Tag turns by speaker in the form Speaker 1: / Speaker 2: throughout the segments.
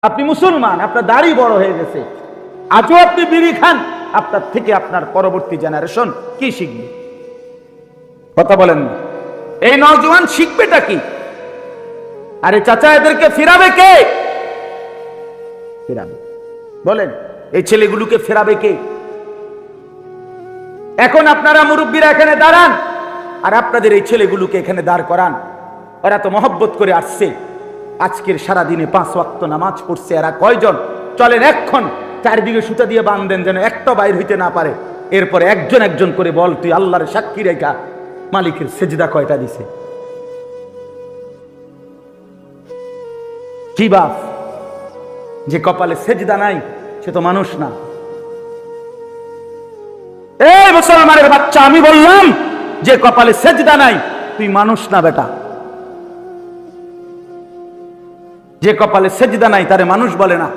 Speaker 1: আপনি মুসলমান, আপনার দাড়ি বড় হয়ে গেছে, আজও আপনি বিড়ি খান, আপনার থেকে আপনার পরবর্তী জেনারেশন কি শিখবে? কথা বলেন না। এই নওজোয়ান শিখবেটা কি? আরে চাচা, এদেরকে ফেরাবে কে? ফেরাবে বলেন, এই ছেলেগুলোকে ফেরাবে কে? এখন আপনারা মুরব্বীরা এখানে দাঁড়ান, আর আপনাদের এই ছেলেগুলোকে এখানে দাঁড় করান। ওরা তো মহব্বত করে আসছে, আজকের সারাদিনে 5 ওয়াক্ত নামাজ পড়ছে। এরা কয়জন? চলেন এখন চারিদিকে সুতা দিয়ে বাঁধেন, যেন একটা বাইর হইতে না পারে। এরপরে একজন একজন করে বল, তুই আল্লাহর সাক্ষী রেখা মালিকের সেজদা কয়টা দিছে? কি বাপ যে কপালে সেজদা নাই, সে তো মানুষ না। এই মুসলমানের বাচ্চা, আমি বললাম যে কপালে সেজদা নাই, তুই মানুষ না বেটা। যে কপালে সেজদা নাই তারে মানুষ বলে না।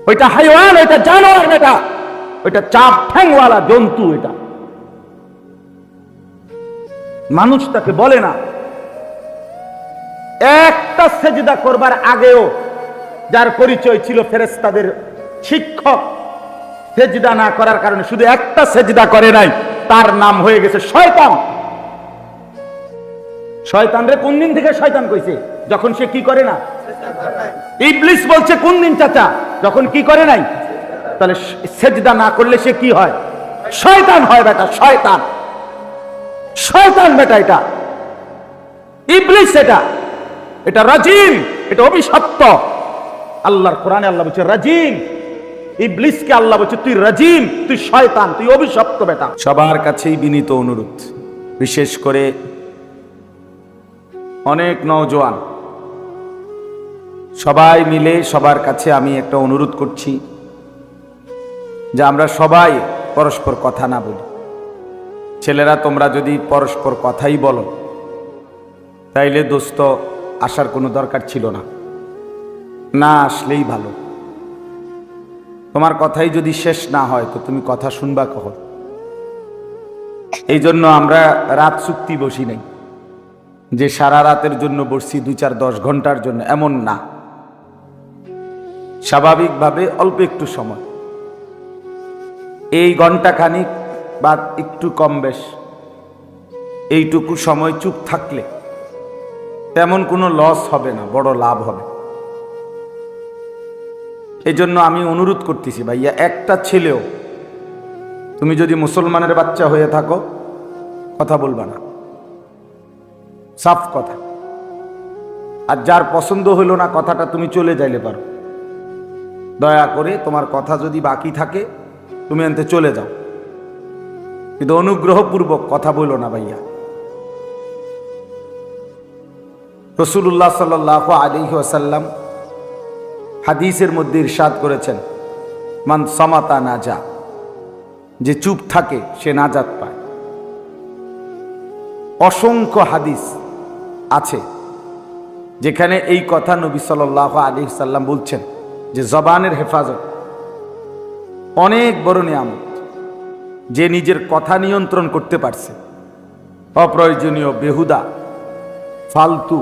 Speaker 1: ওইটা হাইওয়ান, ওইটা জানোয়ার বেটা, ওইটা চাপ ঠ্যাংওয়ালা জন্তু, এটা মানুষ তাকে বলে না। একটা সেজদা করবার আগেও যার পরিচয় ছিল ফেরেশতাদের শিক্ষক, সেজদা না করার কারণে শুধু একটা সেজদা করে নাই, তার নাম হয়ে গেছে শয়তান। শয়তান রে কোন দিন থেকে শয়তান কইছে? যখন সে কি করে না। ইবলিস বলছে কোন দিন চাচা? যখন কি করে নাই। তাহলে সেজদা না করলে সে কি হয়? শয়তান হয় বেটা, শয়তান। শয়তান বেটা, এটা ইবলিস, এটা রাজিম, এটা অভিশপ্ত। আল্লাহর কোরআনে আল্লাহ বলছে রাজিম। ইবলিসকে আল্লাহ বলছে তুই রাজিম, তুই শয়তান, তুই অভিশপ্ত বেটা। সবার কাছেই বিনীত অনুরোধ, বিশেষ করে অনেক নওজোয়ান, সবাই মিলে সবার কাছে আমি একটা অনুরোধ করছি যে আমরা সবাই পরস্পর কথা না বলি। ছেলেরা, তোমরা যদি পরস্পর কথাই বলো, তাইলে দোস্ত আসার কোনো দরকার ছিল না, না আসলেই ভালো। তোমার কথাই যদি শেষ না হয় তো তুমি কথা শুনবা কখন? এই জন্য আমরা রাত চুক্তি বসি নাই যে সারা রাতের জন্য বসছি 2-4-10 ঘন্টার জন্য, এমন না। স্বাভাবিকভাবে অল্প একটু সময়, এই ঘন্টা খানিক বা একটু কম বেশ, এইটুকু সময় চুপ থাকলে তেমন কোনো লস হবে না, বড় লাভ হবে। এই জন্য আমি অনুরোধ করতেছি ভাইয়া, একটা ছেলেও তুমি যদি মুসলমানের বাচ্চা হয়ে থাকো কথা বলবা না, সাফ কথা। আর যার পছন্দ হইল না কথাটা, তুমি চলে যাইলে পারো। দয়া করে তোমার কথা যদি বাকি থাকে তুমি আনতে চলে যাও, কিন্তু অনুগ্রহপূর্বক কথা বলো না ভাইয়া। রাসূলুল্লাহ সাল্লাল্লাহু আলাইহি ওয়াসাল্লাম হাদিসের মধ্যে ইরশাদ করেছেন, মান সামাতা নাজা, যে চুপ থাকে সে নাজাত পায়। অসংখ্য হাদিস আছে যেখানে এই কথা নবী সাল্লাল্লাহু আলাইহি ওয়াসাল্লাম বলছেন যে জবানের হেফাজত অনেক বড় নিয়ামত। যে নিজের কথা নিয়ন্ত্রণ করতে পারছে, অপ্রয়োজনীয়, বেহুদা, ফালতু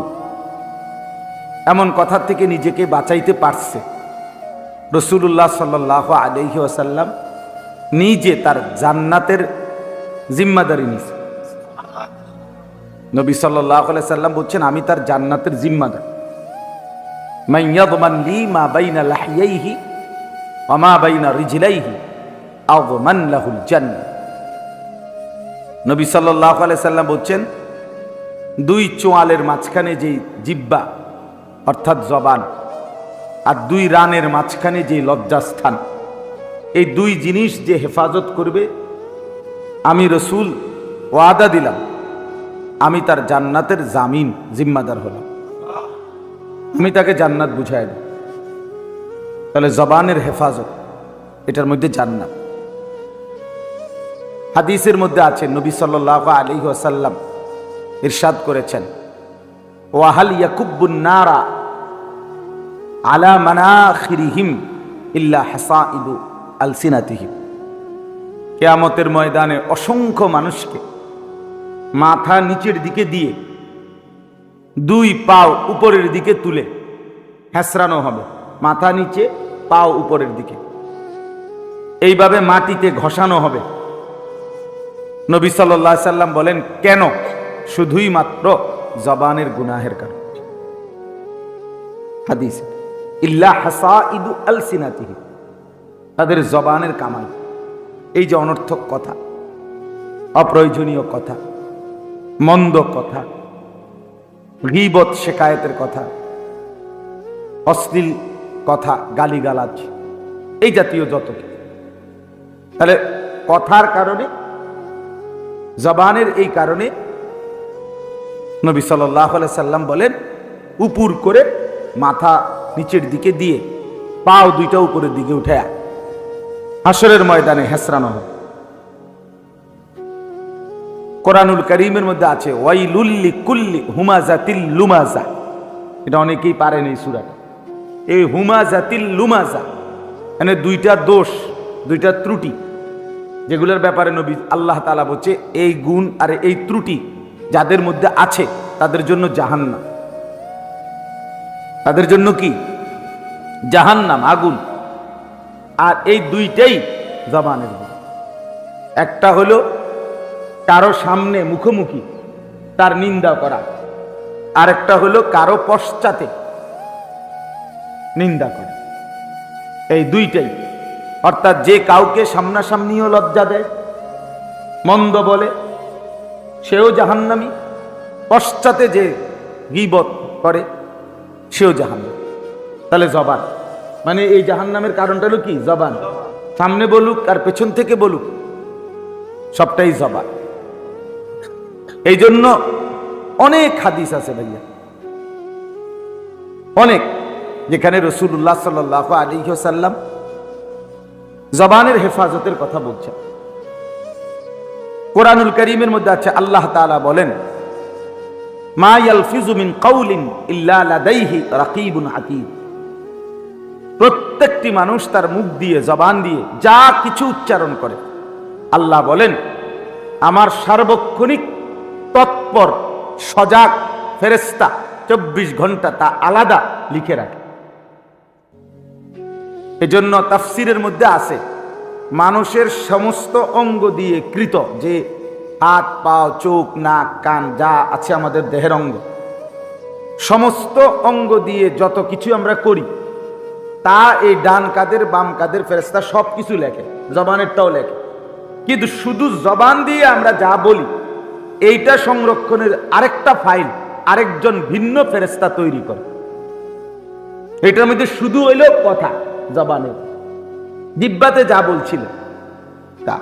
Speaker 1: এমন কথা থেকে নিজেকে বাঁচাইতে পারছে, রাসূলুল্লাহ সাল্লাল্লাহু আলাইহি ওয়াসাল্লাম নিজে তার জান্নাতের জিম্মাদারি নিছে। নবী সাল্লাল্লাহু আলাইহি ওয়াসাল্লাম বলছেন, আমি তার জান্নাতের জিম্মাদার। মান ইয়াদমান লি মা বাইনা লাহিয়াইহি ওয়া মা বাইনা রিজলাইহি আযমান লাহুল জান্নাহ। নবী সাল্লাল্লাহু আলাইহি ওয়াসাল্লাম বলছেন, 2 চোয়ালের মাঝখানে যে জিহ্বা অর্থাৎ জবান, আর 2 রানের মাঝখানে যে লজ্জাস্থান, এই 2 জিনিস যে হেফাজত করবে, আমি রাসূল ওয়াদা দিলাম, আমি তার জান্নাতের জামিন, জিম্মাদার হলাম, আমি তাকে জান্নাত বুঝাই দেব। তাহলে জবানের হেফাজত, এটার মধ্যে জান্নাত। হাদিসের মধ্যে আছে নবী সাল্লাল্লাহু আলাইহি ওয়াসাল্লাম ইরশাদ করেছেন, ওয়াহাল ইয়াকুব্বুন নারা আলা মানাখিরিহিম ইল্লা হাসাইদু আলসিনাতিহিম। কিয়ামতের ময়দানে অসংখ্য মানুষকে মাথা নিচের দিকে দিয়ে 2 পা উপরের দিকে তুলে হেঁচড়ানো হবে, মাথা নিচে পাও উপরের দিকে, এইভাবে মাটিতে ঘষানো হবে। নবী সাল্লাল্লাহু আলাইহি সাল্লাম বলেন, কেন? শুধুই মাত্র জবানের গুনাহের কারণে। হাদিস, ইল্লা হাসাইদু আলসিনাতিহি, তাদের জবানের কামাই, এই যে অনর্থক কথা, অপ্রয়োজনীয় কথা, মন্দ কথা, গীবত শিকায়েতের কথা, অশ্লীল কথা, গালিগালাজ, এই জাতীয় যত কিছু। তাহলে কথার কারণে, জবানের এই কারণে নবী সাল্লাল্লাহু আলাইহি সাল্লাম বলেন, উপর করে মাথা নিচের দিকে দিয়ে পাও দুইটা উপরের দিকে উঠে হাসরের ময়দানে হেঁচড়ানো হয়। কোরআনুল কারীমের মধ্যে আছে, ওয়াইলুল লিকুল্লি হুমাযাতিল লুমাযা। এটা অনেকেই পারেন এই সূরাটা। এই হুমাযাতিল লুমাযা মানে দুইটা দোষ, দুইটা ত্রুটি, যেগুলোর ব্যাপারে নবী আল্লাহ তাআলা বলছে, এই গুণ আর এই ত্রুটি যাদের মধ্যে আছে তাদের জন্য জাহান্নাম। তাদের জন্য কি? জাহান্নাম, আগুন। আর এই দুইটাই জবানের গুণ। একটা হলো কারো সামনে মুখোমুখি তার নিন্দা করা, আর একটা হলো কারো পশ্চাতে নিন্দা করা। এই দুইটাই, অর্থাৎ যে কাউকে সামনাসামনিও লজ্জা দেয়, মন্দ বলে, সেও জাহান্নামী। পশ্চাতে যে গীবত করে, সেও জাহান্নামী। তাহলে জবান মানে এই জাহান্নামের কারণটা হলো কি? জবান। সামনে বলুক আর পেছন থেকে বলুক, সবটাই জবান। এই জন্য অনেক হাদিস আছে ভাইয়া, অনেক, যেখানে রাসূলুল্লাহ সাল্লাল্লাহু আলাইহি ওয়াসাল্লাম জবানের হেফাজতের কথা বলছেন। কোরআনুল কারীমের মধ্যে আছে, আল্লাহ তাআলা বলেন, মা ইয়ালফিজু মিন কাউলিন ইল্লা লাদাইহি রাকীবুন আতীদ। প্রত্যেকটি মানুষ তার মুখ দিয়ে, জবান দিয়ে যা কিছু উচ্চারণ করে, আল্লাহ বলেন আমার সার্বক্ষণিক তৎপর সজাগ ফেরেশতা 24 ঘন্টা তা আলাদা লিখে রাখে। এজন্য তাফসীরের মধ্যে আছে, মানুষের সমস্ত অঙ্গ দিয়ে কৃত, যে হাত, পা, চোখ, নাক, কান যা আছে আমাদের দেহের অঙ্গ, সমস্ত অঙ্গ দিয়ে যত কিছু আমরা করি, তা এই ডান কাদের বাম কাদের ফেরেশতা সব কিছু লেখে, জবানেরটাও লেখে। কিন্তু শুধু জবান দিয়ে আমরা যা বলি, এইটা সংরক্ষণের আরেকটা ফাইল আরেকজন ভিন্ন ফেরেশতা তৈরি করে। এটার মধ্যে শুধু হইল কথা, জবানে, জিহ্বাতে যা বলছিল তা।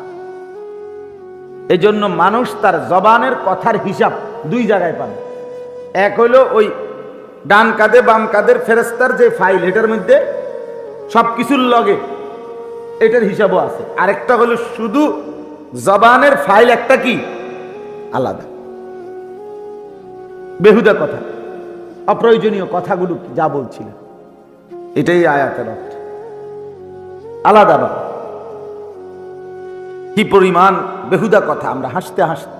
Speaker 1: এজন্য মানুষ তার জবানের কথার হিসাব দুই জায়গায় পাবে। এক হইল ওই ডান কাঁধে বাম কাঁধের ফেরেশতার যে ফাইল, এটার মধ্যে সবকিছুর লগে এটার হিসাবও আছে। আরেকটা হলো শুধু জবানের ফাইল, একটা কি আলাদা, বেহুদা কথা, অপ্রয়োজনীয় কথাগুলো যা বলছিল, এটাই আয়াতের অর্থ। আলাদা বা কি পরিমাণ বেহুদা কথা আমরা হাসতে হাসতে,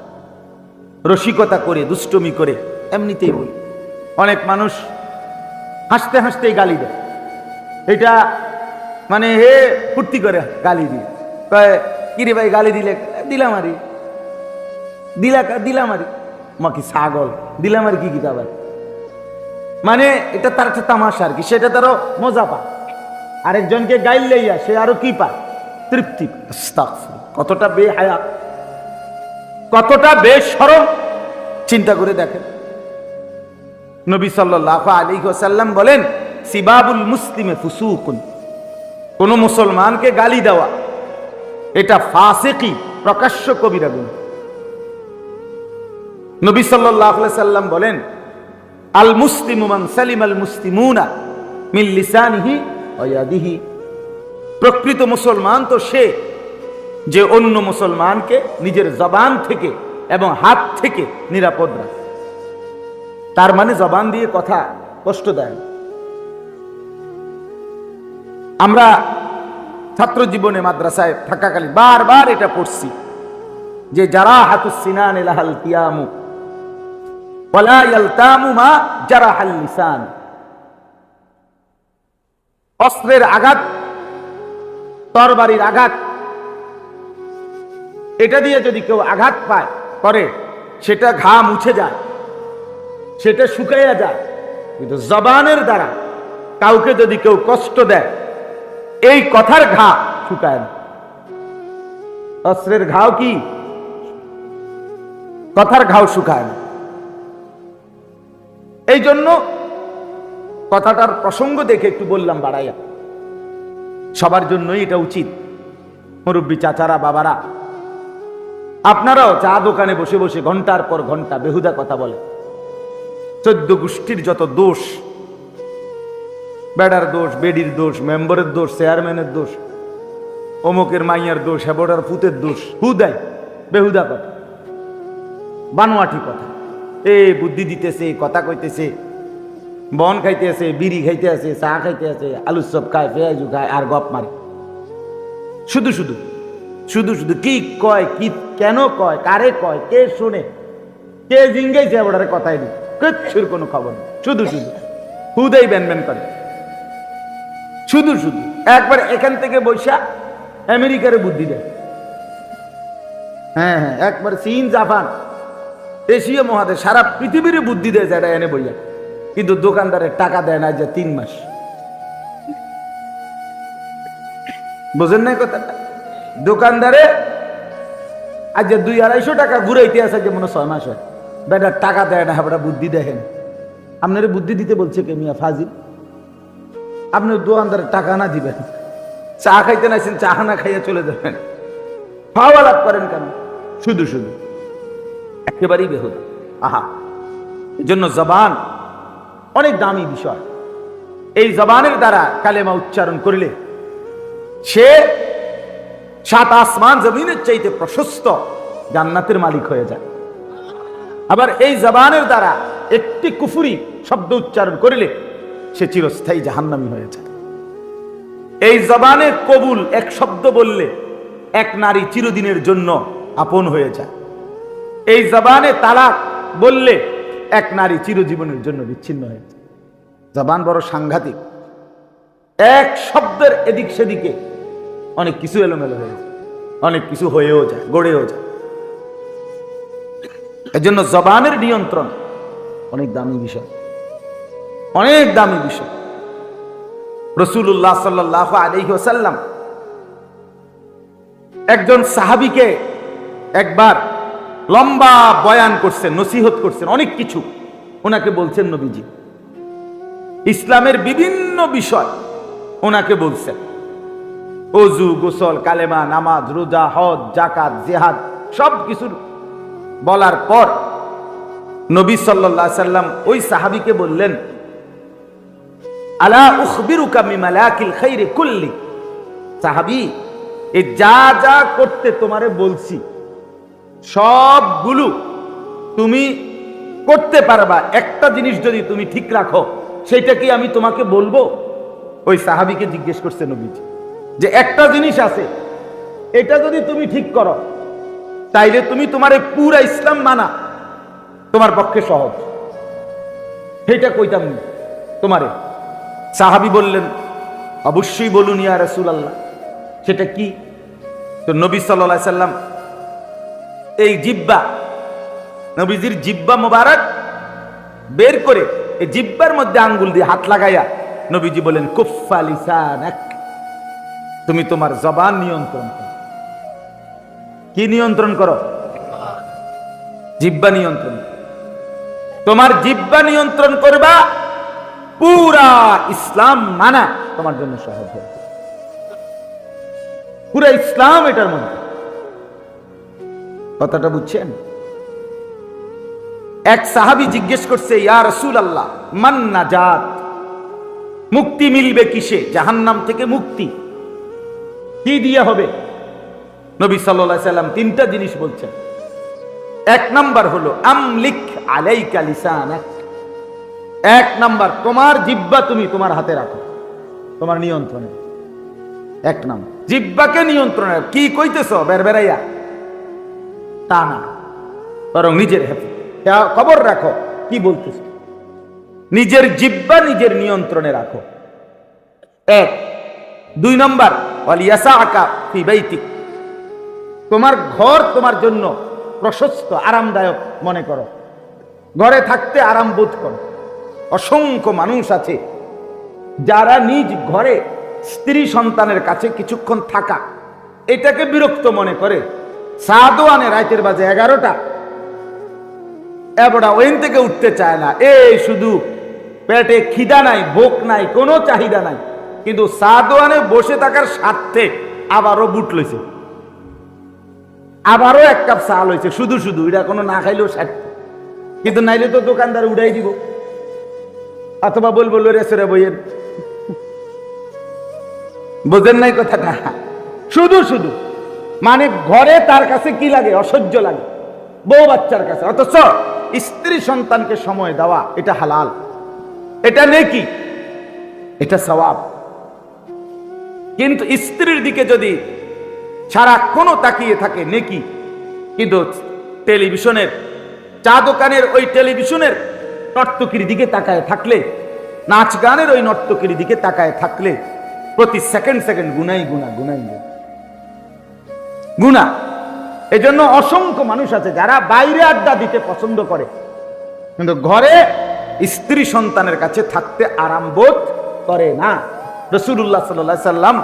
Speaker 1: রসিকতা করে, দুষ্টমি করে এমনিতেই বলি। অনেক মানুষ হাসতে হাসতেই গালি দেয়, এটা মানে হে ফুর্তি করে গালি দিয়ে কয়, কিরে ভাই গালি দিলে? দিলাম আরি, দিলাম আরি, মা কি ছাগল, দিলাম আর কি কি আবার, মানে এটা তার একটা তামাশা আর কি, সেটা তারও মজা পায়। আরেকজনকে গাইল লইয়া সে আরো কি পায়? তৃপ্তি। কতটা বেহায়া, কতটা বেশরম, চিন্তা করে দেখেন। নবী সাল্লাল্লাহু আলাইহি ওয়াসাল্লাম বলেন, সিবাবুল মুসলিমে ফুসুকুন, কোন মুসলমানকে গালি দেওয়া এটা ফাসিকি, প্রকাশ্য কবিরা গুনাহ। নবী সাল্লাল্লাহু আলাইহি ওয়াসাল্লাম বলেন, আল মুসলিমু মান সালিমাল মুসলিমুনা মিন লিসানিহি ওয়া ইয়াদিহি। প্রকৃত মুসলমান তো সে যে অন্য মুসলমানকে নিজের জবান থেকে এবং হাত থেকে নিরাপদ রাখে। তার মানে জবান দিয়ে কথা কষ্ট দেয়। আমরা ছাত্র জীবনে মাদ্রাসায় থাকাকালীন বারবার এটা পড়ছি যে যারা হাতুস সিনান লাহাল কিয়ামু ওয়ালা ইয়ালতামু মা জারাহাল লিসান। অস্ত্রের আঘাত, তরবারির আঘাত, এটা দিয়ে যদি কেউ আঘাত পায় করে, সেটা ঘা মুছে যায়, সেটা শুকাইয়া যায়। কিন্তু জবানের দ্বারা কাউকে যদি কেউ কষ্ট দেয়, এই কথার ঘা শুকায় না। অস্ত্রের ঘাও কি? কথার ঘাও শুকায় না। এই জন্য কথাটার প্রসঙ্গ দেখে একটু বললাম বাড়াইয়া। সবার জন্যই এটা উচিত। মুরব্বী চাচারা, বাবারা, আপনারাও চা দোকানে বসে বসে ঘন্টার পর ঘন্টা বেহুদা কথা বলে। 14 গোষ্ঠীর যত দোষ, বেড়ার দোষ, বেডির দোষ, মেম্বারের দোষ, চেয়ারম্যানের দোষ, অমুকের মাইয়ার দোষ, হেবড়ার ফুতের দোষ, হুদাই বেহুদা কথা, বানোয়াটি কথা। বুদ্ধি দিতেছে, কথা কইতেছে, বন খাইতে আছে, বিড়ি খাইতে আছে, চা খাইতে আছে, আলুর চপ খায়, পেঁয়াজু খায়, আর গপ মারে। শুধু শুধু শুধু শুধু কি কয়, কি কেন কয়, কারে কয়, কে শুনে, কে জিঙ্গাইছে হেবড়ারে কথাই নেই, কিচ্ছুর কোনো খবর নেই। শুধু শুধু হুদাই ব্যান ব্যান করে, শুধু শুধু। একবার এখান থেকে বৈশা আমেরিকারে বুদ্ধি দেয়। হ্যাঁ হ্যাঁ, একবার চীন, জাপান, এশিয়া মহাদেশ, সারা পৃথিবীর বুদ্ধি দেয় যেটা এনে বইয়া। কিন্তু দোকানদারের টাকা দেয় না যে 3 মাস। বোঝেন নাই কথাটা? দোকানদারে আজ 200-250 টাকা ঘুরাইতে আছে, যে মনে 6 মাস হয়, বেটার টাকা দেয় না। হেবড়া বুদ্ধি দেখেন। আপনার বুদ্ধি দিতে বলছে কে মিয়া ফাজিল? আপনি দোকানদারের টাকা না দিবেন, চা খাইতে নাইছেন, চা না খাইয়া চলে যাবেন, খাওয়া লাভ করেন কেন? শুধু শুধু, একেবারেই বেহুদা। আহা, এই জন্য জবান অনেক দামি বিষয়। এই জবানের দ্বারা কালেমা উচ্চারণ করলে সে 7 আসমান জমিনের চাইতে প্রশস্ত জান্নাতের মালিক হয়ে যায়। আবার এই জবানের দ্বারা একটি কুফরি শব্দ উচ্চারণ করলে সে চিরস্থায়ী জাহান্নামী হয়ে যায়। এই জবানে কবুল এক শব্দ বললে এক নারী চিরদিনের জন্য আপন হয়ে যায়। এই জবানে তালাক বললে এক নারী চিরজীবনের জন্য বিচ্ছিন্ন হয়ে যায়। জবান বড় সাংঘাতিক। এক শব্দের এদিক সেদিকে অনেক কিছু এলোমেলো হয়ে যায়, অনেক কিছু হয়েও যায়, গড়েও যায়। এজন্য জবানের নিয়ন্ত্রণ অনেক দামি বিষয়, অনেক দামি বিষয়। রাসূলুল্লাহ সাল্লাল্লাহু আলাইহি ওয়াসাল্লাম একজন সাহাবীকে একবার লম্বা বয়ান করছেন, নসিহত করছেন, অনেক কিছু ওনাকে বলছেন নবীজি। ইসলামের বিভিন্ন বিষয় ওনাকে বলছেন। ওযু, গোসল, কালেমা, নামাজ, রোজা, হজ, যাকাত, জিহাদ সব কিছু বলার পর নবী সাল্লাল্লাহু আলাইহি সাল্লাম ওই সাহাবীকে বললেন, আলা উখবিরুকা মিমালাকিল খাইরি কুল্লি। সাহাবী, এই যা যা করতে তোমারে বলছি সবগুলো তুমি করতে পারবা, একটা জিনিস যদি তুমি ঠিক রাখো সেটা কি আমি তোমাকে বলবো? ওই সাহাবীকে জিজ্ঞেস করছে নবীজি যে একটা জিনিস আছে, এটা যদি তুমি ঠিক করো তাইলে তুমি তোমার পুরা ইসলাম মানা তোমার পক্ষে সহজ। সেটা কইতাম না তোমারে। সাহাবী বললেন, অবশ্যই বলুন ইয়া রাসূলুল্লাহ, সেটা কি? তো নবী সাল্লাল্লাহু আলাইহি সাল্লাম এই জিহ্বা, নবীজির জিহ্বা মোবারক বের করে এই জিহ্বার মধ্যে আঙ্গুল দিয়ে হাত লাগাইয়া নবীজি বলেন, কুফফা লিসানাক, তুমি তোমার জবান নিয়ন্ত্রণ করো। কি নিয়ন্ত্রণ করো? জিহ্বা নিয়ন্ত্রণ। তোমার জিহ্বা নিয়ন্ত্রণ করবা, পুরা ইসলাম মানা তোমার জন্য সহজ হবে। পুরা ইসলাম এটার মধ্যে। কথাটা বুঝছেন? এক সাহাবী জিজ্ঞেস করছে, ইয়া রাসূলুল্লাহ, মান নাজাত, মুক্তি মিলবে কিসে? জাহান্নাম থেকে মুক্তি কি দিয়ে হবে? নবী সাল্লাল্লাহু আলাইহি সাল্লাম 3টা জিনিস বলছেন। এক নাম্বার হলো আমলিক আলাইকা লিসানাক। এক নাম্বার, তোমার জিহ্বা তুমি তোমার হাতে রাখো, তোমার নিয়ন্ত্রণে। এক নাম্বার, জিহ্বাকে নিয়ন্ত্রণে। কি কইতেছো বেরবেরাইয়া তা না, বরং নিজের হাতে খবর রাখো কি বলতেছো। নিজের জিহ্বা নিজের নিয়ন্ত্রণে রাখো। এক। 2 নম্বর, ওয়ালিয়াসাআকা ফি বাইতিক, তোমার ঘর তোমার জন্য প্রশস্ত আরামদায়ক মনে করো, ঘরে থাকতে আরাম বোধ করো। অসংখ্য মানুষ আছে যারা নিজ ঘরে স্ত্রী সন্তানের কাছে কিছুক্ষণ থাকা এটাকে বিরক্ত মনে করে। সাদও আনে রাতের বাজে 11টা, এবড়া ওইন থেকে উঠতে চায় না, এই শুধু পেটে খিদা নাই, ভোক নাই, কোনো চাহিদা নাই, কিন্তু সাদওয়ানে বসে থাকার স্বার্থে আবারও বুট লইছে, আবারও 1 কাপ চা লইছে, শুধু শুধু, এটা কোনো না খাইলেও স্বার্থ। কিন্তু নাইলে তো দোকানদার উড়াই দিব, অথবা বলবো রেসরে বইয়ের। বোঝেন নাই কথাটা? শুধু শুধু মানে ঘরে তার কাছে কি লাগে? অসহ্য লাগে বউ বাচ্চার কাছে। অথচ স্ত্রী সন্তানকে সময় দেওয়া এটা হালাল, এটা নেকি, এটা সওয়াব। কিন্তু স্ত্রীর দিকে যদি সারাক্ষণ তাকিয়ে থাকে নেকি, কিন্তু টেলিভিশনের, চা দোকানের ওই টেলিভিশনের নর্তকীর দিকে তাকায় থাকলে, নাচ গানের ওই নর্তকীর দিকে তাকায় থাকলে প্রতি সেকেন্ড সেকেন্ড গুনাই গুণা, গুনাই গুণা। এজন্য অসংখ্য মানুষ আছে যারা বাইরে আড্ডা দিতে পছন্দ করে, কিন্তু ঘরে স্ত্রী সন্তানের কাছে থাকতে আরাম বোধ করে না। রাসূলুল্লাহ সাল্লাল্লাহু আলাইহি সাল্লাম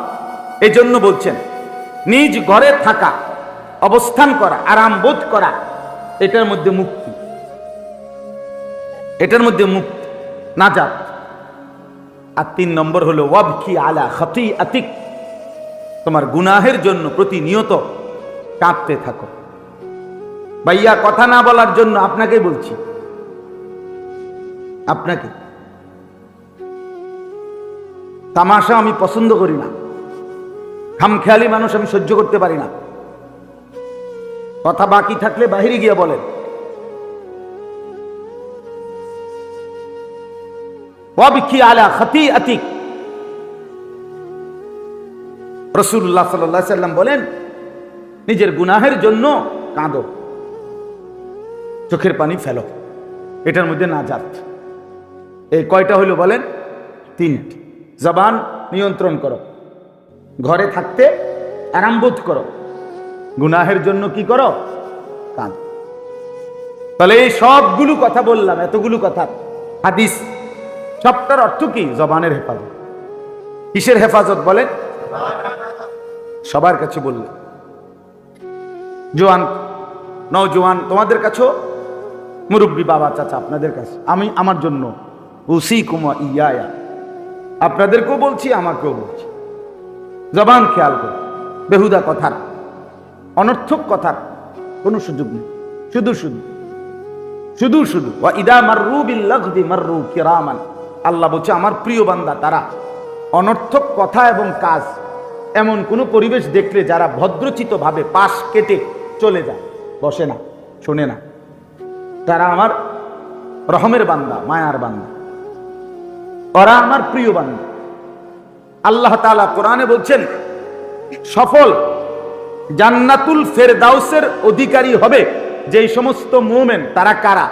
Speaker 1: এই জন্য বলছেন, নিজ ঘরে থাকা, অবস্থান করা, আরাম বোধ করা, এটার মধ্যে মুক্তি, এটার মধ্যে মুক্তি, নাজাত। আর 3 নম্বর হলো ওয়াবকি আলা খাতিআতিক, তোমার গুনাহের জন্য প্রতিনিয়ত কাঁদতে থাকো। ভাইয়া কথা না বলার জন্য আপনাকে বলছি, আপনাকে। তামাশা আমি পছন্দ করি না, খামখেয়ালি মানুষ আমি সহ্য করতে পারি না। কথা বাকি থাকলে বাহিরে গিয়ে বলেন। ওয়াবকি আলা খাতিআতিক, রাসূলুল্লাহ সাল্লাল্লাহু আলাইহি সাল্লাম বলেন, নিজের গুনাহের জন্য কাঁদো, চোখের পানি ফেলো, এটার মধ্যে নাজাত। এই কয়টা হইল বলেন? 3টি। জবান নিয়ন্ত্রণ করো, ঘরে থাকতে আরাম বোধ করো, গুনাহের জন্য কি করো? কাঁদো। তাহলে এই সবগুলো কথা বললাম, এতগুলো কথা হাদিস, সবটার অর্থ কি? জবানের হেফাজত। কিসের হেফাজত বলেন? সবার কাছে বললাম, জোয়ান, নওজোয়ান তোমাদের কাছেও, মুরব্বী বাবা চাচা আপনাদের কাছে, আমি আমার জন্য উসিকুম ওয়া ইয়া, আপনাদেরকেও বলছি, আমাকেও বলছি, জবান খেয়াল করো। বেহুদা কথার, অনর্থক কথার কোনো সুযোগ নেই, শুধু শুধু শুধু শুধু। ওয়া ইদা মাররু বিল লাগদি মাররু কিরামান, আল্লাহ বলছে আমার প্রিয় বান্দা তারা অনর্থক কথা এবং কাজ, এমন কোন পরিবেশ দেখলে যারা ভদ্রচিত ভাবে পাশ কেটে চলে যায়, বসে না, শোনে না, তারা আমার রহমের বান্দা, মায়ার বান্দা, ওরা আমার প্রিয় বান্দা। আল্লাহ তাআলা কোরআনে বলছেন, সফল জান্নাতুল ফেরদাউসের অধিকারী হবে যেই সমস্ত মুমিন। তারা কারা?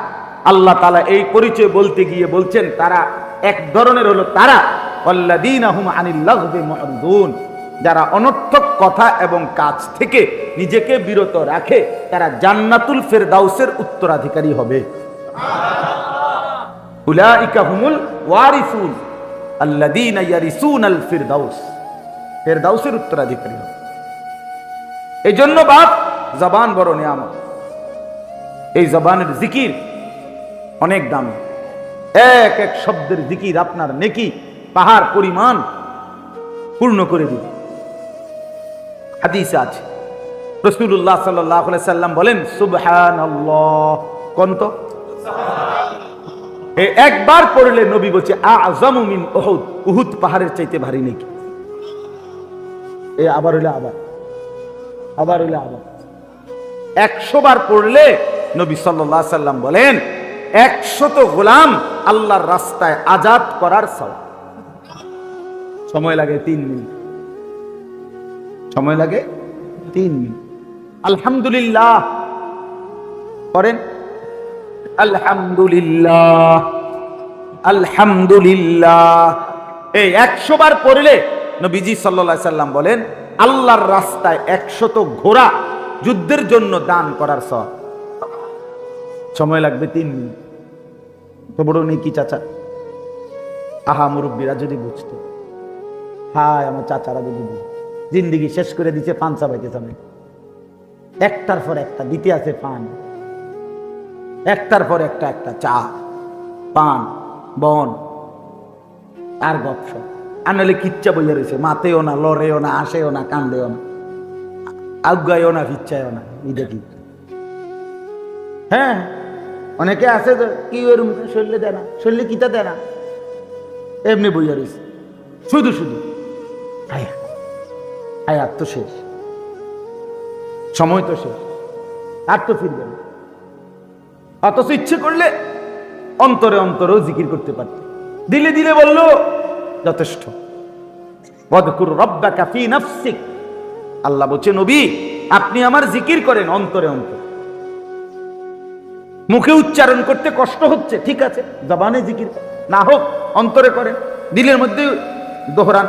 Speaker 1: আল্লাহ তাআলা এই পরিচয় বলতে গিয়ে বলছেন, তারা এক ধরনের হলো তারা ওয়াল্লাযীনা হুম আনিল লাগযি মু'রিদুন, যারা অনর্থক কথা এবং কাজ থেকে নিজেকে বিরত রাখে, তারা জান্নাতুল ফেরদাউসের উত্তরাধিকারী হবে। উলাইকা হুমুল ওয়ারিসুন আল্লাযীনা ইয়ারিসুনাল ফিরদাউস, ফেরদাউসের উত্তরাধিকারী হবে। এই জন্য বাপ, জবান বড় নিয়ামত। এই জবানের জিকির অনেক দামি, এক এক শব্দের জিকির আপনার নেকি পাহাড় পরিমাণ পূর্ণ করে দিবে। হাদিসে আছে, রাসূলুল্লাহ সাল্লাল্লাহু আলাইহি সাল্লাম বলেন, সুবহানাল্লাহ, কোন তো একবার পড়লে নবী বলছে আযমু মিন উহুদ, উহুদ পাহাড়ের চাইতে ভারী নাকি। আবার হইলে আবার হইলে 100 বার পড়লে নবী সাল্লাল্লাহু আলাইহি সাল্লাম বলেন 100 গোলাম আল্লাহর রাস্তায় আজাদ করার সওয়াব। সময় লাগে 3 মিনিট, সময় লাগে 3 মিনিট। আলহামদুলিল্লাহ করেন, আলহামদুলিল্লাহ, আলহামদুলিল্লাহ। এই 100 বার পড়লে নবীজি সাল্লাল্লাহু আলাইহি সাল্লাম বলেন আল্লাহর রাস্তায় 100 ঘোড়া যুদ্ধের জন্য দান করার সওয়াব। সময় লাগবে 3 মিনিট। তো বড় নেকি চাচা। আহা মুরব্বীরা যদি বুঝতো, হায় আমার চাচারা যদি বুঝতো, জিন্দেগি শেষ করে দিচ্ছে পান চাবাইতে চাবে, একটার পর একটা দিতে আছে পান, একটার পর একটা একটা চা পান বন আর গপসপ। আনলে কিচ্ছা বইয়া রয়েছে, মাতেও না, লড়েও না, আসেও না, কান্দেও না, আজ্ঞায়ও না, ভিচ্ছায়ও না। এই দেখি হ্যাঁ অনেকে আছে কি ওর শরীরে দেয় না, শরীরে কিতা দেয় না, এমনি বইয়া রয়েছে শুধু শুধু। হায়াত তো শেষ, সময় তো শেষ, আর তো ফিরবে না। অথচ ইচ্ছে করলে অন্তরে অন্তরেও জিকির করতে পারত, দিলে দিলে বললো যথেষ্ট। ওয়াযকুর রাব্বাকা ফী নাফসিক, আল্লাহ বলছে নবী আপনি আমার জিকির করেন অন্তরে অন্তরে। মুখে উচ্চারণ করতে কষ্ট হচ্ছে, ঠিক আছে, জবানে জিকির না হোক অন্তরে করেন, দিলের মধ্যে দোহরান।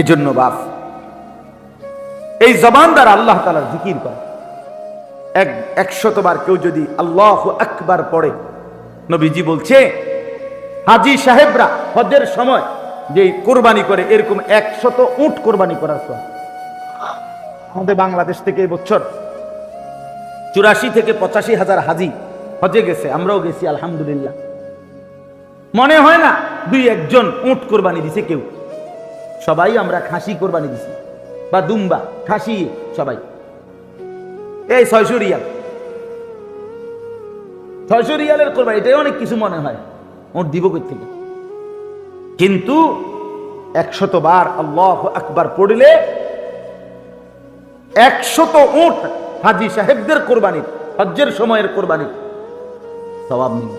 Speaker 1: এজন্য বাপ এই জবান দ্বারা আল্লাহ তাআলার জিকির করে। 100 বার কেউ যদি আল্লাহু আকবার পড়ে, নবীজি বলছে হাজী সাহেবরা হজের সময় যে কোরবানি করে এরকম 100 উট কোরবানি করার পর। আমাদের বাংলাদেশ থেকে এই বছর 84 থেকে 85 হাজার হাজি হজে গেছে, আমরাও গেছি আলহামদুলিল্লাহ। মনে হয় না 2-1 জন উট কোরবানি দিছে কেউ, সবাই আমরা খাসি কোরবানি দিছি বা দুম্বা খাসি সবাই। এই 600 রিয়াল, 600 রিয়ালের কোরবানি, এটাই অনেক কিছু মনে হয়, উট দিব কই থেকে। কিন্তু 100 বার আল্লাহু আকবার পড়লে 100 উট হাজী সাহেবদের কোরবানি, হজ্জের সময়ের কোরবানি সওয়াব নেই।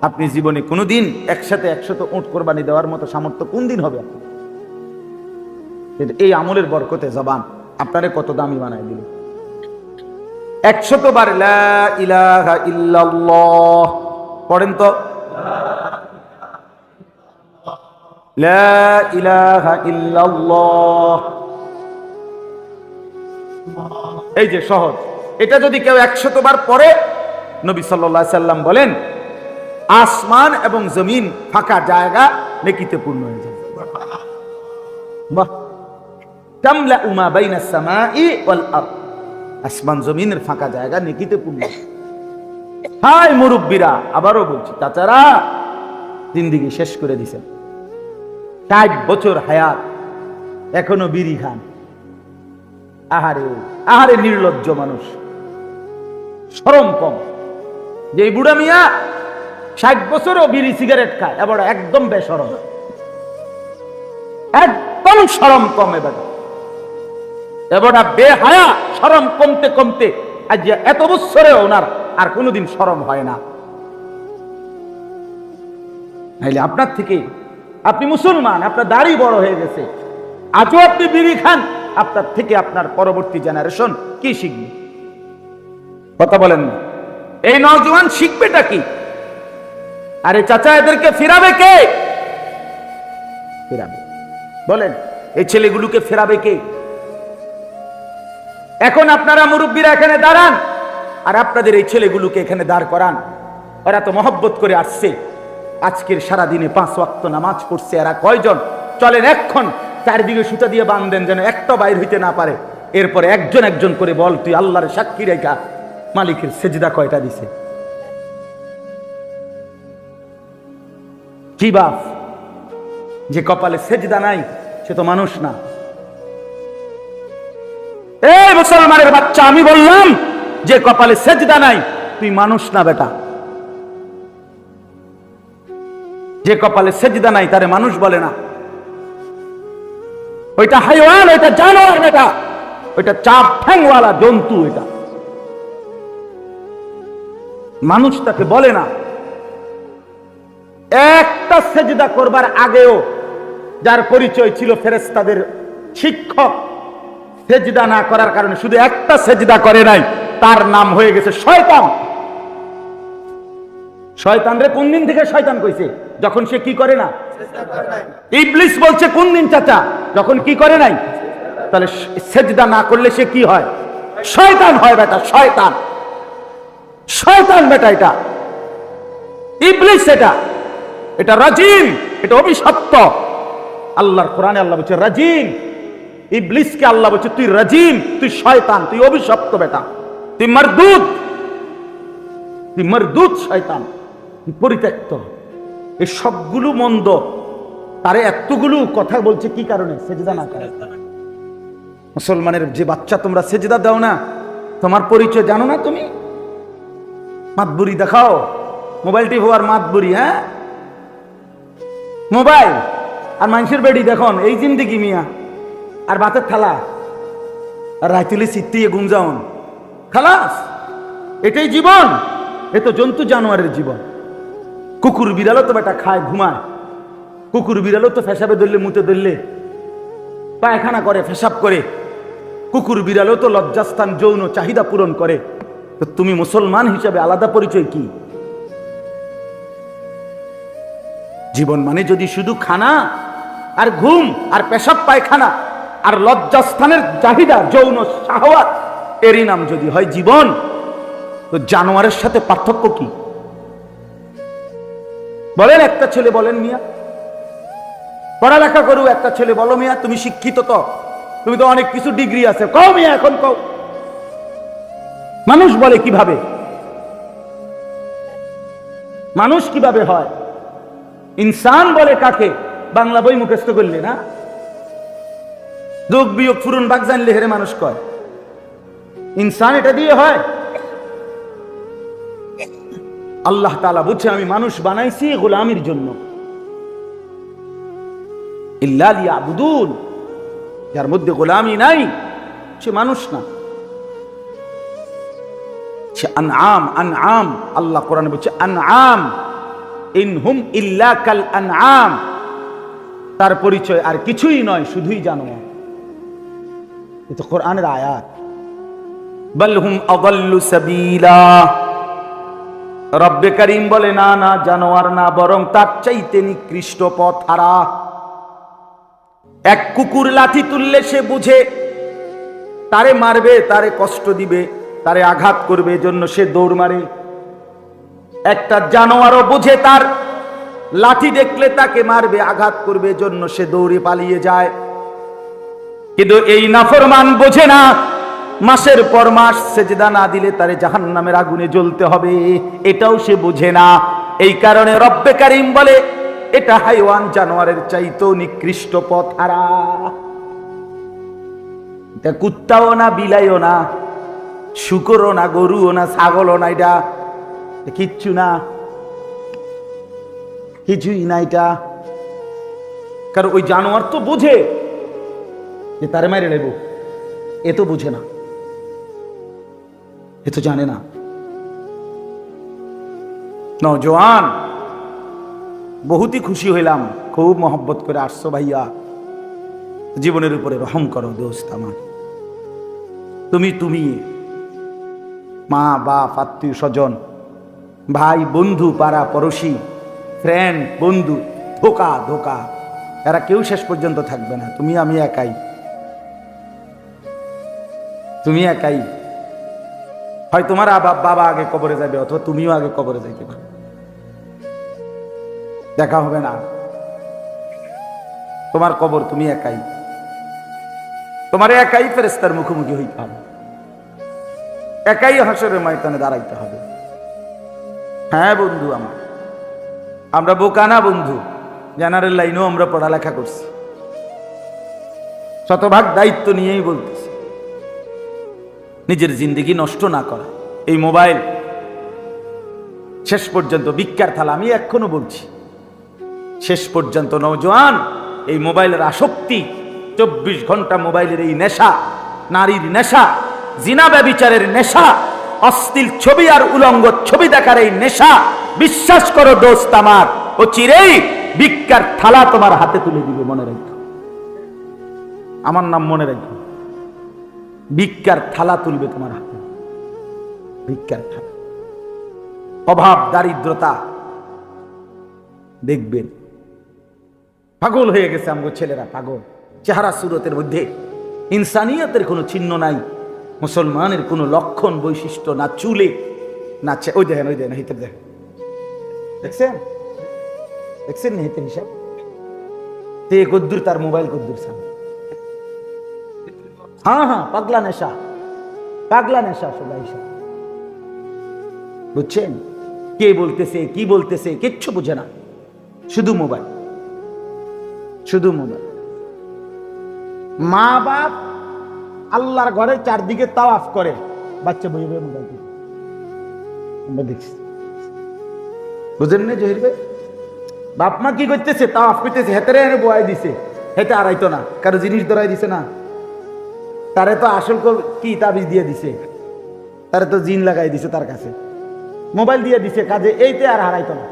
Speaker 1: আপনি জীবনে কোনোদিন একসাথে 100 উট কোরবানি দেওয়ার মতো সামর্থ্য কোন দিন হবে? এই আমলের বরকতে জবান আপনারে কত দামি বানায় দিল। 100 বার লা ইলাহা ইল্লাল্লাহ পড়েন তো, লা ইলাহা ইল্লাল্লাহ। এই যে সহজ, এটা যদি কেউ 100 বার পড়ে, নবী সাল্লাল্লাহু আলাইহি সাল্লাম বলেন আসমান এবং জমিন ফাঁকা জায়গা নেকিতে পূর্ণ হয়ে যাবে। বাহ, তামলাউ মা বাইনাস সামাই ওয়াল আরদ, আসমান জমিনের ফাঁকা জায়গা নেকিতে পূর্ণ। হায় মুরব্বীরা, আবারও বলছি চাচারা, জিন্দেগি শেষ করে দিছেন, 60 বছর হায়াত, এখনো বিড়ি খান। আহারে আহারে নির্লজ্জ মানুষ, শরম কম। যে বুড়া মিয়া 60 বছরও বিড়ি সিগারেট খায়, এবার একদম বেশরম, একদম শরম কম। এবার বেহায়া, শরম কমতে কমতে আজ এত বছরে ওনার আর কোনোদিন শরম হয় না। নাইলে আপনার থেকে, আপনি মুসলমান, আপনার দাড়ি বড় হয়ে গেছে, আজও আপনি বিড়ি খান, আপনার থেকে আপনার পরবর্তী জেনারেশন কি শিখবে? কথা বলেন না। এই নওজোয়ান শিখবেটা কি? আরে চাচা, এদেরকে ফেরাবে কে? ফেরাবে বলেন, এই ছেলেগুলোকে ফেরাবে কে? এখন আপনারা মুরব্বীরা এখানে দাঁড়ান, আর আপনাদের এই ছেলেগুলোকে এখানে দাঁড় করান। ওরা তো মহব্বত করে আসছে, আজকের সারাদিনে 5 ওয়াক্ত নামাজ পড়ছে। এরা কয়জন? চলেন এক্ষণ চারদিকে সুতা দিয়ে বাঁধেন, যেন একটা বাইর হইতে না পারে। এরপরে একজন একজন করে বল, তুই আল্লাহর সাক্ষী রেখা মালিকের সেজদা কয়টা দিছে? কি বাপ, যে কপালে সেজদা নাই সে তো মানুষ না। এই মুসলমানের বাচ্চা, আমি বললাম যে কপালে সেজদা নাই তুই মানুষ না বেটা। যে কপালে সেজদা নাই তারে মানুষ বলে না। ওইটা হাইওয়ান, ওইটা জানোয়ার বেটা, ওইটা চাপ ঠ্যাংওয়ালা জন্তু, ওইটা মানুষ তাকে বলে না। একটা সেজদা করবার আগেও যার পরিচয় ছিল ফেরেশতাদের শিক্ষক, সেজদা না করার কারণে শুধু একটা সেজদা করে নাই, তার নাম হয়ে গেছে শয়তান। শয়তানরে কোন দিন থেকে শয়তান কইছে? যখন সে কি করে না। ইবলিস বলছে কোন দিন চাচা? যখন কি করে নাই। তাহলে সেজদা না করলে সে কি হয়? শয়তান হয় বেটা, শয়তান। শয়তান বেটা, এটা ইবলিস, এটা রাজিম, এটা অভিশপ্ত। আল্লাহর কোরআনে আল্লাহ বলছে রাজিম। ইবলিসকে আল্লাহ বলছে তুই রাজিম, তুই শয়তান, তুই অভিশপ্ত বেটা, তুই মারদুদ শয়তান, তুই পরিত্যক্ত। এই সবগুলো মন্দ। তারে এতগুলো কথা বলছে কি কারণে? সেজদা না করে। মুসলমানের যে বাচ্চা, তোমরা সেজদা দাও না, তোমার পরিচয় জানো না? তুমি মাতবুরি দেখাও, মোবাইল টিপো আর মাতবুরি। হ্যাঁ, মোবাইল আর মানুষের বেড়ি দেখুন, এই জিন্দিগি মিয়া। আর ভাতের থালা আর রাইতুলি সিটিয়ে ঘুম যাওন, খালাস। এটাই জীবন। এ তো জন্তু জানোয়ারের জীবন। কুকুর বিড়ালও তো বেটা খায়, ঘুমায়। কুকুর বিড়ালও তো ফেসাবে ধরলে, মুতে ধরলে পায়খানা করে, ফেসাব করে। কুকুর বিড়ালও তো লজ্জাস্থান, যৌন চাহিদা পূরণ করে। তো তুমি মুসলমান হিসাবে আলাদা পরিচয় কি? জীবন মানে যদি শুধু খানা আর ঘুম আর পেশাব পায়খানা আর লজ্জাস্থানের চাহিদা, যৌন শাহওয়াত, এরই নাম যদি হয় জীবন, তো জানোয়ারের সাথে পার্থক্য কি? বলেন একটা ছেলে, বলেন মিয়া, পড়ালেখা করু একটা ছেলে, বলো মিয়া তুমি শিক্ষিত, তো তুমি তো অনেক কিছু ডিগ্রি আছে, কও মিয়া এখন কও। মানুষ বলে কিভাবে? মানুষ কিভাবে হয়? ইনসান বলে কাকে? বাংলা বই মুখস্থ করলে না, যোগ বিয়োগ ফুরন বাগ জানলে হেরে মানুষ কয়। ইনসান এটা দিয়ে হয়? আল্লাহ তাআলা বলছে আমি মানুষ বানাইছি গোলামির জন্য। ইল্লা লিয়াবুদুন, যার মধ্যে গোলামি নাই সে মানুষ না, সে আনআম। আনআম, আল্লাহ কোরআনে বলছে আনআম, ইনহুম ইল্লা কাল আনআম। তার পরিচয় আর কিছুই নয়, শুধুই জানোয়ার। এটা কোরআনের আয়াত। বাল হুম আযাল্লু সাবিলা। রব্বে কারীম বলে না না, জানোয়ার না, বরং তার চাইতে নিকৃষ্ট পথ হারা। এক কুকুর লাঠি তুললে সে বুঝে তারে মারবে, তারে কষ্ট দিবে, তারে আঘাত করবে, এজন্য সে দৌড় মারে। একটা জানোয়ারও বুঝে তার লাঠি দেখলে তাকে মারবে, আঘাত করবে, এজন্য সে দৌড়ে পালিয়ে যায়। কিন্তু এই নাফরমান বোঝে না, মাসের পর মাস সেজদা না দিলে তারে জাহান্নামের আগুনে জ্বলতে হবে, এটাও সে বোঝে না। এই কারণে রব্বে কারীম বলে এটা হাইওয়ান, জানোয়ারের চাইতেও নিকৃষ্ট পথ হারা। এটা কুত্তাও না, বিলাইও না, শুকরও না, গরুও না, ছাগলও না, এটা কিচ্ছু না, কিছুই না এটা। কারণ ওই জানোয়ার তো বোঝে যে তারে মারে নেব, এ তো বুঝে না, এ তো জানে না। নওজোয়ান, বহুতই খুশি হইলাম, খুব মহব্বত করে আসছো ভাইয়া, জীবনের উপরে রহম করো দোস্ত আমার। তুমি মা বাপ, আত্মীয় স্বজন, ভাই বন্ধু, পাড়া পড়োশি, ফ্রেন্ড, বন্ধু, ধোকা, এরা কেউ শেষ পর্যন্ত থাকবে না। তুমি আমি একাই, তুমি একাই। হয় তোমার বাবা আগে কবরে যাবে, অথবা তুমিও আগে কবরে যাইতে পারো, দেখা হবে না। তোমার কবর তুমি একাই, তোমার একাই ফেরেশতার মুখোমুখি হইতে হবে, একাই হাসরের ময়দানে দাঁড়াইতে হবে। হ্যাঁ বন্ধু আমার, আমরা বোকা না বন্ধু, জেনারেল লাইনেও আমরা পড়ালেখা করছি, শতভাগ দায়িত্ব নিয়েই বলতেছি, নিজের জিন্দেগি নষ্ট না করা। এই মোবাইল শেষ পর্যন্ত ভিক্ষার থালা, আমি এখনো বলছি, শেষ পর্যন্ত নওজোয়ান এই মোবাইলের আসক্তি, 24 ঘন্টা মোবাইলের এই নেশা, নারীর নেশা, জিনা ব্যভিচারের নেশা, অশ্লীল ছবি আর উলঙ্গ ছবি দেখার এই নেশা, বিশ্বাস করো দোস্ত আমার, ও চিরেই ভিক্ষার থালা তোমার হাতে তুলে দিবে। মনে রাখো, আমার নাম মনে রাখো, ভিক্ষার থালা তুলবে তোমার হাতে, ভিক্ষার থালা। অভাব, দারিদ্রতা, দেখবেন পাগল হয়ে গেছে আমগো ছেলেরা, পাগল। চেহারা সুরতের মধ্যে ইনসানিয়তের কোনো চিহ্ন নাই, মুসলমানের কোনো লক্ষণ বৈশিষ্ট্য না, চুলে না। ওই দেখেন হিতের দেখেন, দেখছেন দেখছেন না হিতের হিসাব? তে কদ্দুর তার মোবাইল কদ্দুর সামনে। হ্যাঁ, পাগলা নেশা সবাই। বুঝছেন? কে বলতেছে কি বলতেছে কিচ্ছু বুঝে না, শুধু মোবাইল। মা বাপ আল্লাহর ঘরের চারদিকে তাওয়াফ করে, বাচ্চা বই মোবাইল দেখছি। বুঝেন না জহির ভাই? বাপ মা কি করতেছে? তাওয়াফ করতেছে, হেতে এনে বয়াই দিছে, হেতে আড়াইতো না, কারো জিনিস ধরাই দিছে না, তারে তো আসল কি তাবিজ দিয়ে দিছে, তারে তো জিন লাগাই দিছে, তার কাছে মোবাইল দিয়ে দিছে, কাজে এইতে আর হারাইতো না।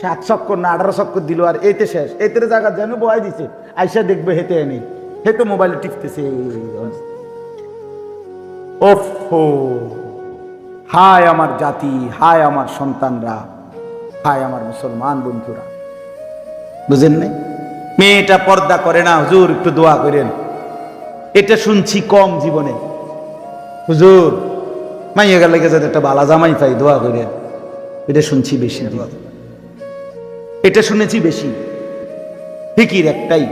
Speaker 1: 7 চক্কর না 18 চক্কর দিল, আর এইতে শেষ। এইতে জায়গা যেন বয়াই দিছে, আইসা দেখবে হেতে এনে, হেতে মোবাইলে টিপতেছে। ওফো, হায় আমার জাতি, হায় আমার সন্তানরা, হায় আমার মুসলমান বন্ধুরা। বুঝেন নাই? মেয়েটা পর্দা করে না, হুজুর একটু দোয়া করেন। এটা শুনছি কম জীবনে, হুজুর মাইয়া গেলে যাতে একটা বালা জামাই পাই, দোয়া করেন। এটা শুনছি বেশি, এটা শুনেছি বেশি। ফিকির একটাই,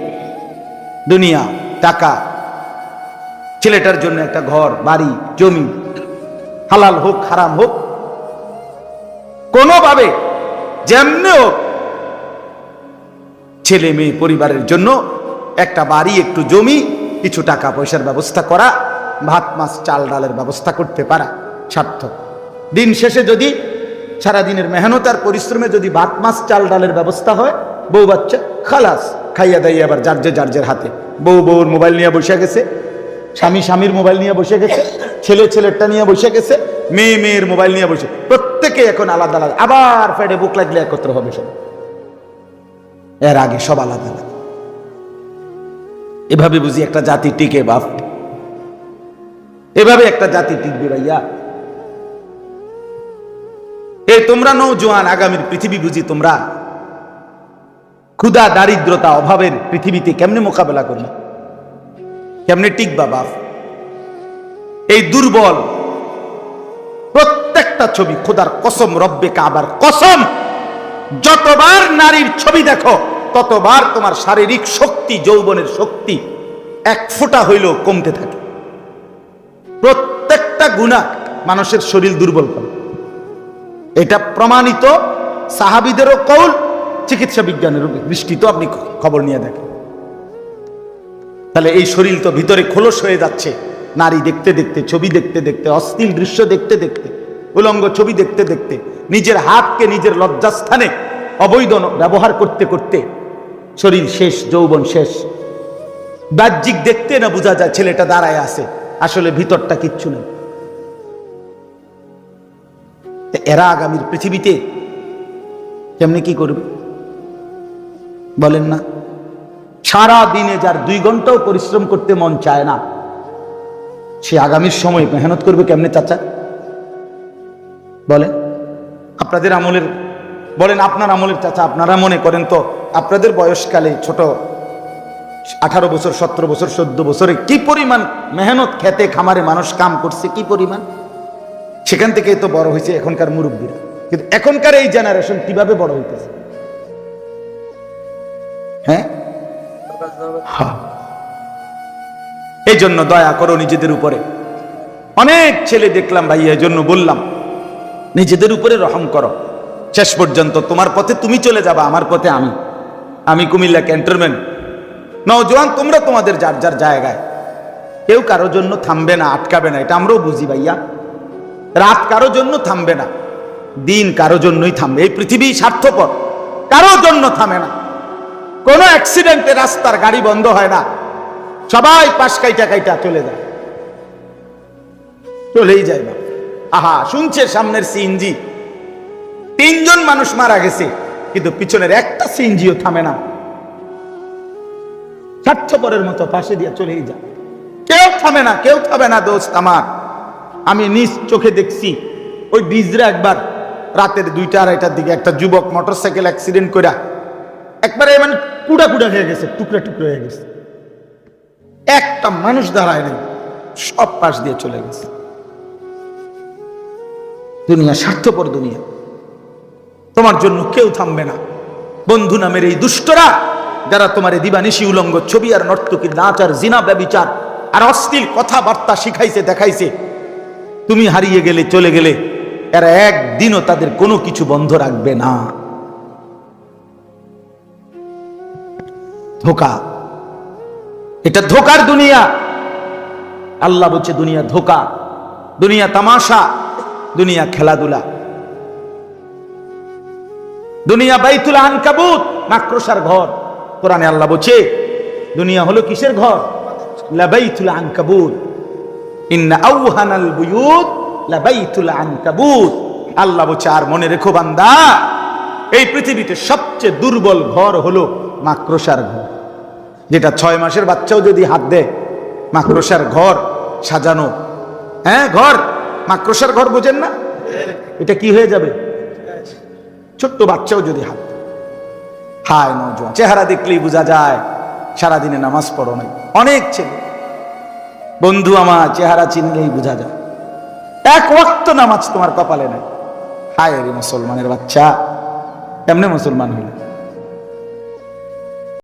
Speaker 1: দুনিয়া, টাকা, ছেলেটার জন্য একটা ঘর বাড়ি জমি, হালাল হোক হারাম হোক, কোনোভাবে যেমনি হোক ছেলে মেয়ে পরিবারের জন্য একটা বাড়ি, একটু জমি, কিছু টাকা পয়সার ব্যবস্থা করা, ভাত মাছ চাল ডালের ব্যবস্থা করতে পারা সার্থক। দিন শেষে যদি সারাদিনের মেহনত আর পরিশ্রমে যদি ভাত মাছ চাল ডালের ব্যবস্থা হয়, বউ বাচ্চা খালাস, খাইয়া দাইয়া আবার যার হাতে। বউর মোবাইল নিয়ে বসে গেছে, স্বামীর মোবাইল নিয়ে বসে গেছে, ছেলেরটা নিয়ে বসে গেছে, মেয়ের মোবাইল নিয়ে বসে, প্রত্যেকে এখন আলাদা আলাদা। আবার ফেডে বুক লাগলে একত্র হবে সব, এর আগে সব আলাদা আলাদা। এভাবে বুঝি একটা জাতি টিকে বাপ? এভাবে একটা জাতি টিকবে ভাইয়া? এই তোমরা নওজোয়ান, আগামীর পৃথিবী বুঝি তোমরা ক্ষুধা দারিদ্রতা অভাবের পৃথিবীতে কেমনে মোকাবেলা করবে, কেমনে টিকবা বাপ? এই দুর্বল প্রত্যেকটা ছবি, খোদার কসম, রব্বে কাবার কসম, যতবার নারীর ছবি দেখো ততবার তোমার শারীরিক শক্তি, যৌবনের শক্তি 1 ফোঁটা হইলেও কমতে থাকে। প্রত্যেকটা গুনাহ মানুষের শরীর দুর্বল করে, এটা প্রমাণিত। সাহাবীদেরও কৌল, চিকিৎসা বিজ্ঞানের দৃষ্টিতে আপনি খবর নিয়ে দেখেন। তাহলে এই শরীর তো ভিতরে খোলস হয়ে যাচ্ছে, নারী দেখতে দেখতে, ছবি দেখতে দেখতে, অশ্লীল দৃশ্য দেখতে দেখতে, উলঙ্গ ছবি দেখতে দেখতে, নিজের হাতকে নিজের লজ্জাস্থানে অবৈধ ব্যবহার করতে করতে শরীর শেষ, যৌবন শেষ। বাহ্যিক দেখতে না বোঝা যায় ছেলেটা দাঁড়ায় আছে, আসলে ভিতরটা কিচ্ছু নেই। এরা আগামীর পৃথিবীতে কেমনে কি করবে বলেন না? সারা দিনে যার 2 ঘন্টাও পরিশ্রম করতে মন চায় না, সে আগামীর সময় মেহনত করবে কেমনে চাচা? বলেন আপনাদের আমলের, বলেন আপনার আমলের চাচা, আপনারা মনে করেন তো আপনাদের বয়সকালে ছোট 18 বছর 17 বছর 14 বছরে কি পরিমাণ মেহনত, খেতে খামারে মানুষ কাম করছে, কি পরিমাণ, সেখান থেকে তো বড় হয়েছে এখনকার মুরব্বীরা। কিন্তু এখনকার এই জেনারেশন কিভাবে বড় হইতেছে? হ্যাঁ, এই জন্য দয়া করো নিজেদের উপরে। অনেক ছেলে দেখলাম ভাই, এই জন্য বললাম নিজেদের উপরে রহম করো। শেষ পর্যন্ত তোমার পথে তুমি চলে যাবা, আমার পথে আমি কুমিল্লা ক্যান্টনমেন্ট। নওজোয়ান তোমরা তোমাদের যার যার জায়গায়, কেউ কারো জন্য থামবে না, আটকাবে না, এটা আমরাও বুঝি ভাইয়া। রাত কারো জন্য থামবে না, দিন কারো জন্যই থামবে। এই পৃথিবী স্বার্থপর, কারো জন্য থামে না। কোনো অ্যাক্সিডেন্টে রাস্তার গাড়ি বন্ধ হয় না, সবাই পাশ কাইটা চলে যায়, চলেই যায় না। আহা, শুনছে সামনের সিএনজি, 3 জন মানুষ মারা গেছে, কিন্তু পিছনের একটা সিএনজিও থামে না, স্বার্থপরের মতো পাশে দিয়ে চলেই যায়। কেউ থামে না দোস্ত আমার। আমি নিজ চোখে দেখছি, ওই বিজরা একবার রাতের 2টা 2:30টার দিকে একটা যুবক মোটরসাইকেল অ্যাক্সিডেন্ট করে
Speaker 2: একবারে মানে কুড়া কুড়া হয়ে গেছে, টুকরা টুকরা হয়ে গেছে, একটা মানুষ দাঁড়ায় নেই, সব পাশ দিয়ে চলে গেছে। দুনিয়া স্বার্থপর দুনিয়া, তোমার জন্য কেউ থামবে না। বন্ধু নামের এই দুষ্টরা যারা তোমার দিবানিশি উলঙ্গ ছবি আর নর্তকীর নাচ আর জিনা ব্যভিচার আর অশ্লীল কথাবার্তা শিখাইছে দেখাইছে, তুমি হারিয়ে গেলে চলে গেলে এরা একদিনও তাদের কোনো কিছু বন্ধ রাখবে না। ধোঁকা, এটা ধোঁকার দুনিয়া। আল্লাহ বলছে দুনিয়া ধোঁকা, দুনিয়া তামাশা, দুনিয়া খেলাধুলা, দুনিয়া বাইতুল আনকাবুত, মাকড়সার ঘর। কোরআনে আল্লাহ বলছে দুনিয়া হলো কিসের ঘর? লাবাইতুল আনকাবুত, ইন্না আওহানাল বুয়ুত লাবাইতুল আনকাবুত। আল্লাহ বলছে আর মনে রেখো বান্দা, এই পৃথিবীতে সবচেয়ে দুর্বল ঘর হলো মাকড়সার ঘর, যেটা 6 মাসের বাচ্চাও যদি হাত দেয় মাকড়সার ঘর সাজানো, হ্যাঁ ঘর, মাকড়সার ঘর বোঝেন না? এটা কি হয়ে যাবে? ছোট্ট বাচ্চাও যদি হাত দেয়। হায় নওজোয়ান, চেহারা দেখলেই বোঝা যায় সারাদিনে নামাজ পড়ো নাই। অনেক ছেলে বন্ধু আমার চেহারা চিনলেই বোঝা যায় এক ওয়াক্ত নামাজ তোমার কপালে নাই। হায় রে মুসলমানের বাচ্চা, কেমনে মুসলমান হইল?